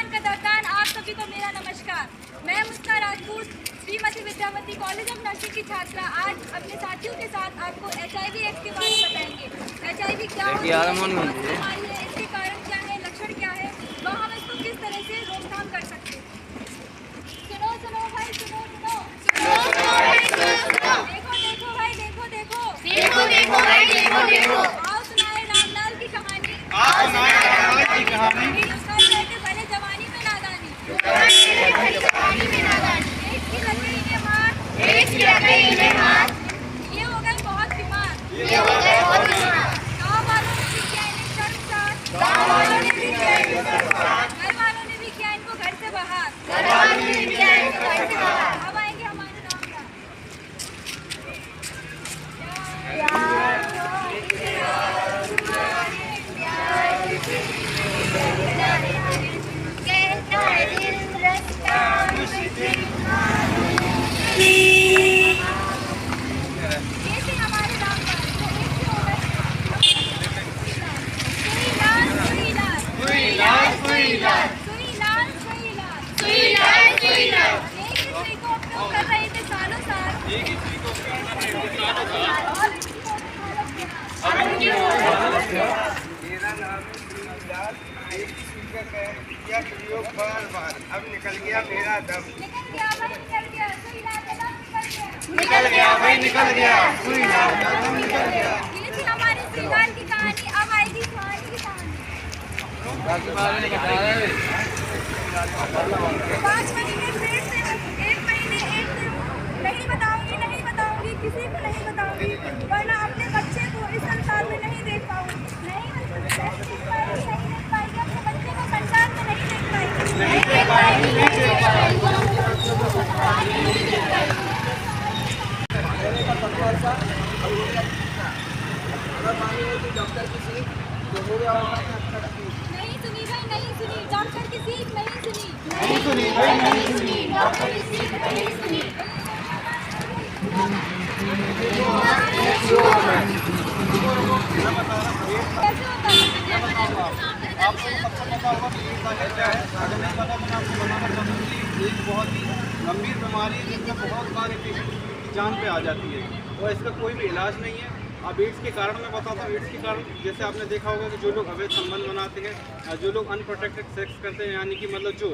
Lockdown के दौरान आप सभी को मेरा नमस्कार। मैं Muskan Rajput, Shrimati Vidyavati college of nursing की छात्रा, आज अपने साथियों के साथ आपको HIV एड्स के बारे में बताएंगे। HIV क्या होती है, बीमारी है, इसके कारण क्या है, लक्षण क्या है, व हम इसको किस तरह से रोकथाम कर सकते हैं। सुनो सुनो भाई, सुनो सुनो, देखो देखो भाई, देखो देखो, देखो देखो भाई, देखो देखो। आओ सुनाए रामलाल की कहानी, भले जवानी में नादानी, एक की लग गई इन्हें मार, ये हो गए बहुत बीमार, गाँव वालों ने भी किया इन्हें शर्मसार, घर वालों ने भी किया इनको घर से बाहर। अब आएंगे हमारे रामलाल। मेरा नाम है एक किया प्रयोग बार अब निकल गया मेरा दम। निकल गया भाई, निकल गया, सुई लाल दम निकल गया। निकल गया भाई, निकल गया, सुई लाल दम निकल गया। ये थी हमारी श्रीलाल की कहानी। अब आएगी सुहानी की कहानी। 5 महीने पेट से, 1 महीने एक से नहीं बताऊंगी, किसी को नहीं बताऊंगी, वरना अपने बच्चे को इस संसार में नहीं देख पाऊंगी, नहीं देख पाएगी, अपने बच्चे को संसार में नहीं देख पाएगी। नहीं सुनी भाई, नहीं सुनी, डॉक्टर की सीख नहीं सुनी, डॉक्टर की सीख नहीं सुनी। कैसे होता है? आपको सबको पता होगा कि ये क्या है। अगर नहीं पता मैंने आपको बताना चाहूँगी, एक बहुत ही गंभीर बीमारी है जिसमें बहुत सारे पेशेंट की जान पे आ जाती है और इसका कोई भी इलाज नहीं है। अब एड्स के कारण मैं बताता हूँ। एड्स के कारण जैसे आपने देखा होगा कि जो लोग अवैध संबंध बनाते हैं, जो लोग अनप्रोटेक्टेड सेक्स करते हैं, यानी कि मतलब जो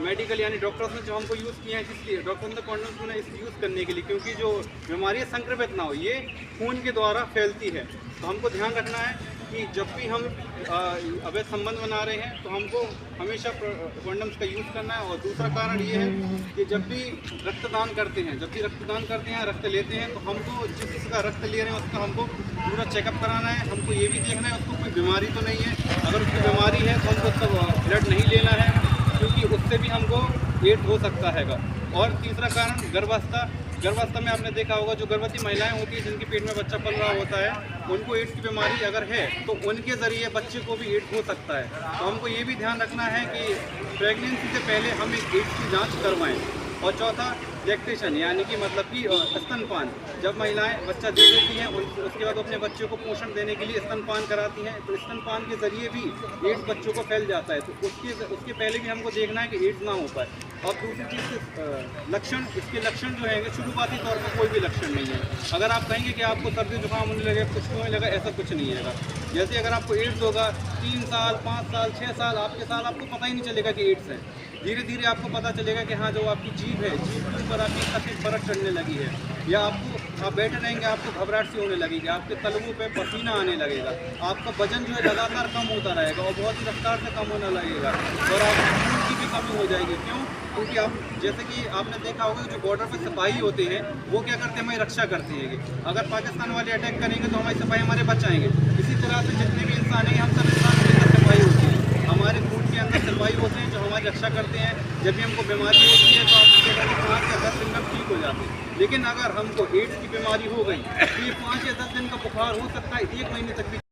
मेडिकल यानी डॉक्टर्स ने जो हमको यूज़ किया है, किसलिए डॉक्टर्स ने कॉन्डोम चुना इस यूज़ करने के लिए, क्योंकि जो बीमारी संक्रमित ना हो, ये खून के द्वारा फैलती है। तो हमको ध्यान रखना है कि जब भी हम अवैध संबंध बना रहे हैं तो हमको हमेशा कॉन्डम्स का यूज़ करना है। और दूसरा कारण ये है कि जब भी रक्तदान करते हैं, रक्त लेते हैं, तो हमको जिसका रक्त ले रहे हैं उसका हमको पूरा चेकअप कराना है। हमको ये भी देखना है उसको कोई बीमारी तो नहीं है। अगर उसकी बीमारी है तो हमको उसका ब्लड नहीं लेना है, क्योंकि उससे भी हमको एड्स हो सकता है। और तीसरा कारण गर्भावस्था में आपने देखा होगा जो गर्भवती महिलाएं होती हैं जिनके पेट में बच्चा पल रहा होता है, उनको एड्स की बीमारी अगर है तो उनके ज़रिए बच्चे को भी एड्स हो सकता है। तो हमको ये भी ध्यान रखना है कि प्रेगनेंसी से पहले हम एक एड्स की जांच करवाएं। और चौथा, लैक्टेशन यानी कि मतलब कि स्तनपान। जब महिलाएं बच्चा दे देती हैं उसके बाद अपने बच्चे को पोषण देने के लिए स्तनपान कराती हैं, तो स्तनपान के ज़रिए भी एड्स बच्चों को फैल जाता है। तो उसके पहले भी हमको देखना है कि एड्स ना हो पाए। और दूसरी चीज़ लक्षण, इसके लक्षण जो है शुरुआती तौर पर कोई भी लक्षण नहीं है। अगर आप कहेंगे कि आपको सर्दी जुकाम होने लगे, कुछ होने लगा, ऐसा कुछ नहीं है। जैसे अगर आपको एड्स होगा 3 साल, 5 साल, 6 साल, आपको पता ही नहीं चलेगा कि एड्स है। धीरे धीरे आपको पता चलेगा कि हाँ, जो आपकी जीभ है, जीभ के ऊपर आपकी सफ़ेद परत चढ़ने लगी है, या आप बैठे रहेंगे आपको घबराहट सी होने लगेगी, आपके तलवों पे पसीना आने लगेगा, आपका वजन जो है लगातार कम होता रहेगा और बहुत ही रफ्तार से कम होने लगेगा, और आपकी खून की भी कमी हो जाएगी। क्यों? क्योंकि आप जैसे कि आपने देखा होगा जो बॉर्डर पर सिपाही होते हैं वो क्या करते हैं, हमारी रक्षा करते हैं। अगर पाकिस्तान वाले अटैक करेंगे तो हमारे सिपाही हमारे बचाएंगे। इसी तरह से जितने भी इंसान हैं, हम सब इंसान के अंदर सिपाही होते हैं, हमारे खून के अंदर सिपाही होते हैं जो हमारी रक्षा करते हैं। जब भी हमको बीमारी होती है तो आप देखा कि 5 या 10 दिन में ठीक हो जाते हैं। लेकिन अगर हमको एड्स की बीमारी हो गई तो ये 5 या 10 दिन का बुखार हो सकता है, 1 महीने तक भी